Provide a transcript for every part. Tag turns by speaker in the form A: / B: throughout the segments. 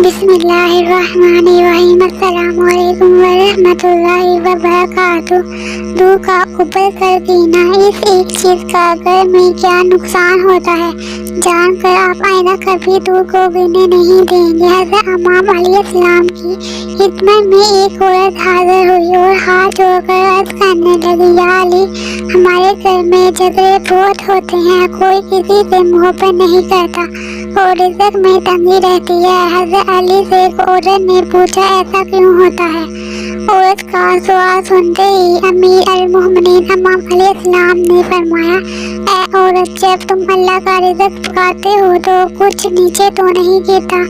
A: بسم اللہ الرحمن الرحیم۔ السلام علیکم ورحمۃ اللہ وبرکاتہ۔ دودھ کا ابل کر پینا، اس ایک چیز کا گھر میں کیا نقصان ہوتا ہے جان کر آپ آئندہ کبھی دودھ کو پینے نہیں دیں گے۔ حضرت امام علیہ السلام کی خدمت میں ایک عورت حاضر ہوئی اور ہاتھ جوڑ کر عرض کرنے لگی، یا علی، ہمارے گھر میں جھگڑے بہت ہوتے ہیں، کوئی کسی سے محبت نہیں کرتا اور رزق میں تنگی رہتی ہے۔ حضرت علی سے ایک عورت نے پوچھا، ایسا کیوں ہوتا ہے؟ عورت کا سوال سنتے ہی امیر المومنین امام علیہ السلام نے فرمایا، اے عورت، جب تم اللہ کا رزق پکاتے ہو تو کچھ نیچے تو نہیں گرتا؟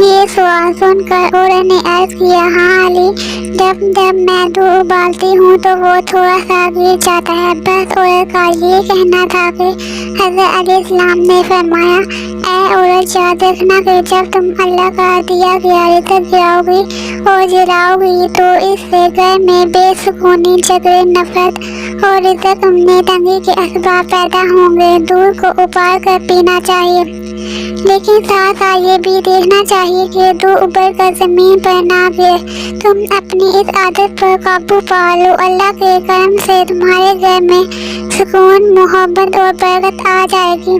A: یہ سوال سن کر عورت نے عرض کیا، ہاں علی، جب میں دودھ ابالتی ہوں تو وہ تھوڑا سا گر جاتا ہے۔ بس عورت کا یہ کہنا تھا کہ حضرت علیہ السلام نے فرمایا، اے عورت، یاد رکھنا کہ جب تم اللہ کا دیا گیا رزق گراؤ گی اور جلاؤ گی تو اس سے گھر میں بے سکونی، جھگڑے، نفرت اور رزق میں تنگی کے اسباب پیدا ہوں گے۔ دودھ کو ابال کر پینا چاہیے، لیکن ساتھ یہ بھی دیکھنا چاہیے کہ دودھ ابل کر زمین پر نہ گرے۔ تم اپنی اس عادت پر قابو پا لو، اللہ کے کرم سے تمہارے گھر میں سکون، محبت اور برکت آ جائے گی۔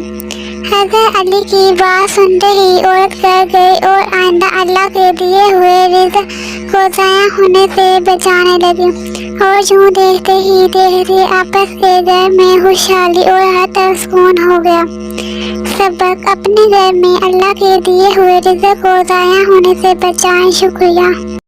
A: حضرت علی کی بات سنتے ہی عورت گھر گئی اور آئندہ اللہ کے دیے ہوئے رزق کو ضائع ہونے سے بچانے لگی، اور یوں دیکھتے ہی دیکھتے آپس کے گھر میں خوشحالی اور ہر طرف سکون ہو گیا۔ سبق: اپنے گھر میں اللہ کے دیے ہوئے رزق کو ضائع ہونے سے بچائیں۔ شکریہ۔